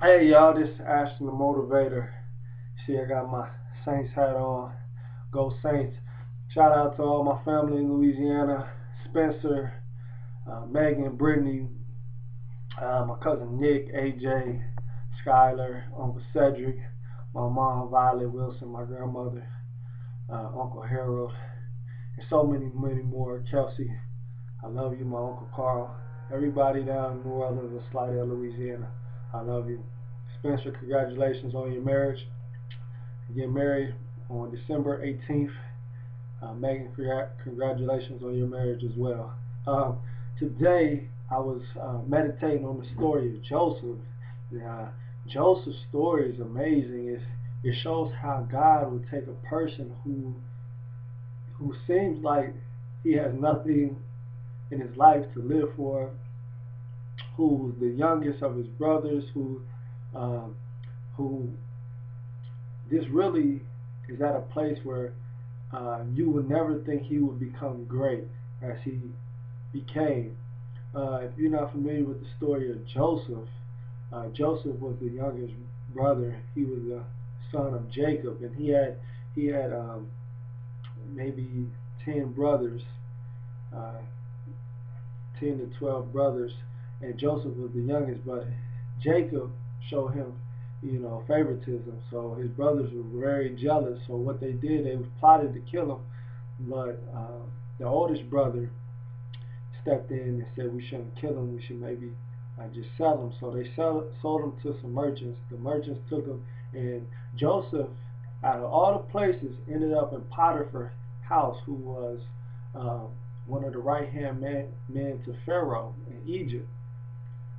Hey y'all, this is Ashton the Motivator. See, I got my Saints hat on. Go Saints. Shout out to all my family in Louisiana. Spencer, Megan, Brittany, my cousin Nick, AJ, Skylar, Uncle Cedric, my mom Violet Wilson, my grandmother, Uncle Harold, and so many more. Kelsey, I love you, my Uncle Carl. Everybody down in New Orleans and Slidell, Louisiana, I love you. Spencer, congratulations on your marriage. You get married on December 18th. Megan, congratulations on your marriage as well. Um, Today, I was meditating on the story of Joseph. Uh, Joseph's story is amazing. It shows how God would take a person who seems like he has nothing in his life to live for, who's the youngest of his brothers, um, who this really is at a place where you would never think he would become great as he became. If you're not familiar with the story of Joseph, Joseph was the youngest brother. He was the son of Jacob, and he had maybe 10 brothers, uh, 10 to 12 brothers, and Joseph was the youngest. But Jacob showed him, favoritism. So his brothers were very jealous. So what they did, they plotted to kill him. But the oldest brother stepped in and said we shouldn't kill him. We should maybe just sell him. So they sold him to some merchants. The merchants took him, and Joseph, out of all the places, ended up in Potiphar's house, who was uh, one of the right hand men to Pharaoh in Egypt.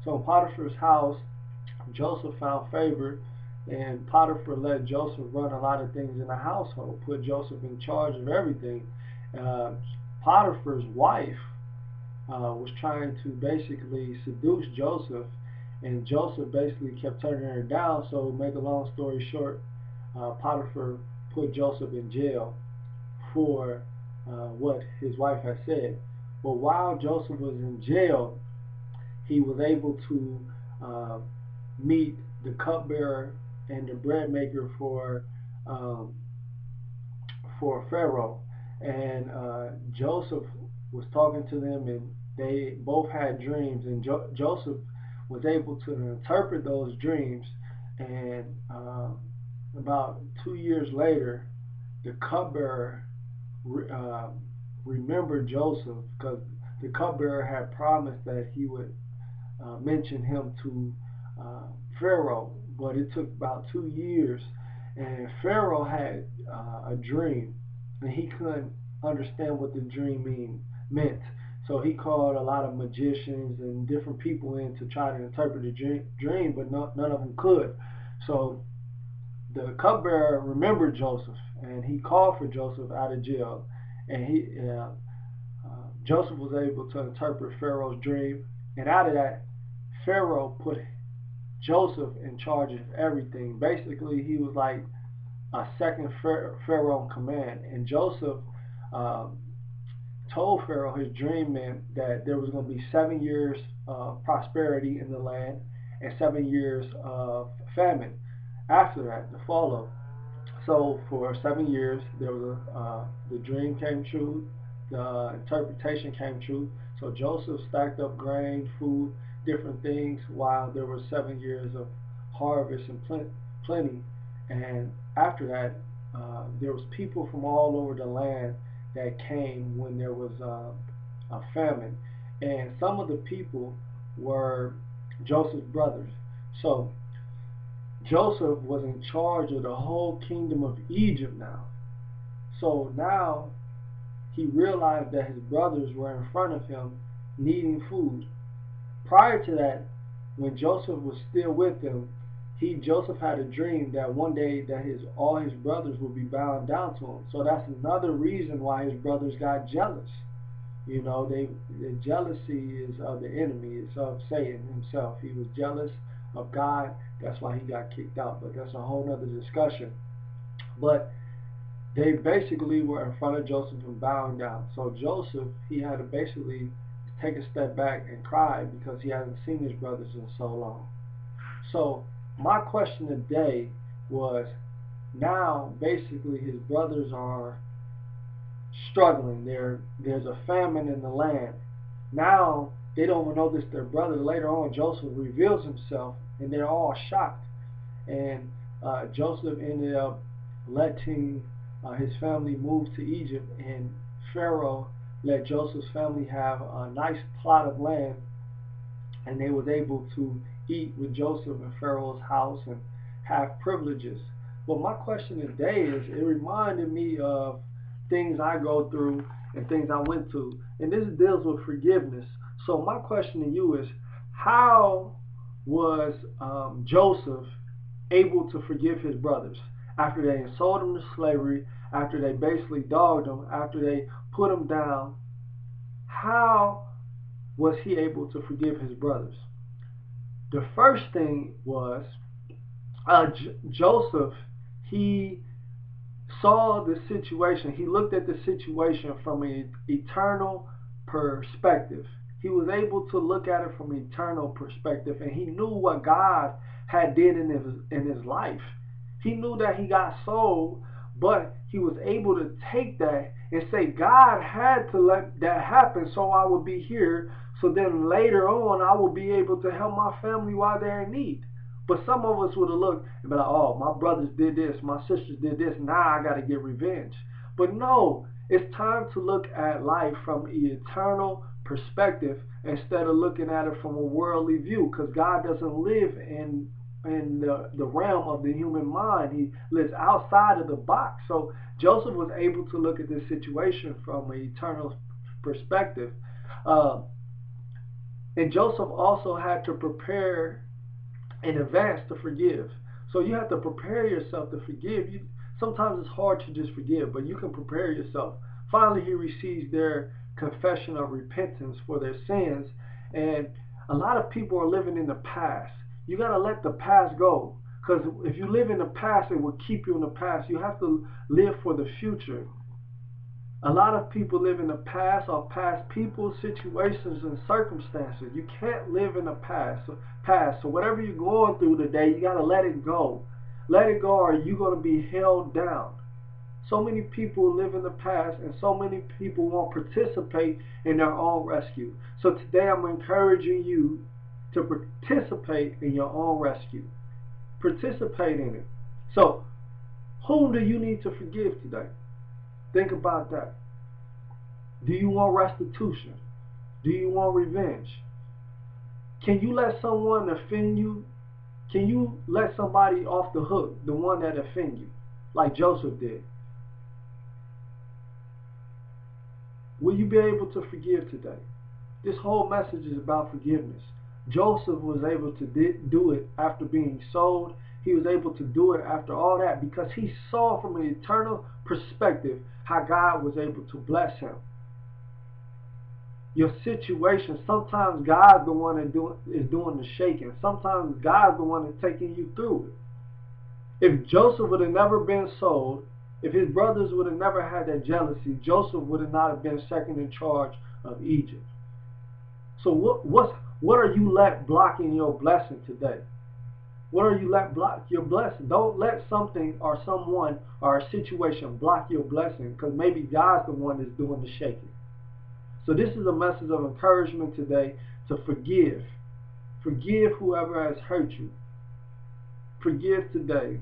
So in Potiphar's house, Joseph found favor, and Potiphar let Joseph run a lot of things in the household, put Joseph in charge of everything. Uh, Potiphar's wife was trying to basically seduce Joseph, and Joseph basically kept turning her down. So, to make a long story short, Potiphar put Joseph in jail for what his wife had said. But while Joseph was in jail, he was able to uh, meet the cupbearer and the bread maker um, for Pharaoh, and Joseph was talking to them, and they both had dreams, and Joseph was able to interpret those dreams, and about 2 years later, the cupbearer uh, remembered Joseph because the cupbearer had promised that he would mention him to uh, Pharaoh, but it took about 2 years, and Pharaoh had a dream, and he couldn't understand what the meant. So he called a lot of magicians and different people in to try to interpret the dream, but none of them could. So the cupbearer remembered Joseph, and he called for Joseph out of jail, and Joseph was able to interpret Pharaoh's dream, and out of that, Pharaoh put Joseph in charge of everything. Basically, he was like a second Pharaoh in command. And Joseph um, told Pharaoh his dream meant that there was going to be 7 years of prosperity in the land and 7 years of famine after that to follow. So for 7 years, there was the dream came true, the interpretation came true. So Joseph stacked up grain, food, different things, while there were 7 years of harvest and plenty. And after that, there was people from all over the land that came when there was a famine, and some of the people were Joseph's brothers. So Joseph was in charge of the whole kingdom of Egypt now. So now he realized that his brothers were in front of him needing food. Prior to that, when Joseph was still with them, Joseph had a dream that one day that his all his brothers would be bowing down to him. So that's another reason why his brothers got jealous. The jealousy is of the enemy. It's of Satan himself. He was jealous of God. That's why he got kicked out. But that's a whole other discussion. But they basically were in front of Joseph and bowing down. So Joseph, he had to basically take a step back and cry because he hasn't seen his brothers in so long. So my question today was, now basically his brothers are struggling. There's a famine in the land. Now they don't even know this their brother. Later on, Joseph reveals himself, and they're all shocked. And Joseph ended up letting his family move to Egypt, and Pharaoh let Joseph's family have a nice plot of land, and they was able to eat with Joseph in Pharaoh's house and have privileges. But my question today is, it reminded me of things I go through and things I went through, and this deals with forgiveness. So my question to you is, how was Joseph able to forgive his brothers after they sold him to slavery, after they basically dogged him, after they put him down? How was he able to forgive his brothers? The first thing was Joseph, he saw the situation. He looked at the situation from an eternal perspective. He was able to look at it from an eternal perspective, and he knew what God had did in his life. He knew that he got sold, but he was able to take that and say, God had to let that happen so I would be here, so then later on I will be able to help my family while they're in need. But some of us would have looked and be like, oh, my brothers did this, my sisters did this, now I got to get revenge. But no, it's time to look at life from an eternal perspective instead of looking at it from a worldly view, because God doesn't live in the realm of the human mind. He lives outside of the box. So Joseph was able to look at this situation from an eternal perspective. And Joseph also had to prepare in advance to forgive. So you have to prepare yourself to forgive. Sometimes it's hard to just forgive, but you can prepare yourself. Finally, he receives their confession of repentance for their sins. And a lot of people are living in the past. You got to let the past go, because if you live in the past, it will keep you in the past. You have to live for the future. A lot of people live in the past, or past people, situations, and circumstances. You can't live in the past. So whatever you're going through today, you got to let it go. Let it go, or you're going to be held down. So many people live in the past, and so many people won't participate in their own rescue. So today I'm encouraging you to participate in your own rescue. Participate in it. So, whom do you need to forgive today? Think about that. Do you want restitution? Do you want revenge? Can you let someone offend you? Can you let somebody off the hook, the one that offended you, like Joseph did? Will you be able to forgive today? This whole message is about forgiveness. Joseph was able to do it after being sold. He was able to do it after all that because he saw from an eternal perspective how God was able to bless him. Your situation, sometimes God's the one that is doing the shaking. Sometimes God's the one that's taking you through it. If Joseph would have never been sold, if his brothers would have never had that jealousy, Joseph would have not have been second in charge of Egypt. So what are you let blocking your blessing today? What are you let block your blessing? Don't let something or someone or a situation block your blessing, because maybe God's the one that's doing the shaking. So this is a message of encouragement today to forgive. Forgive whoever has hurt you. Forgive today.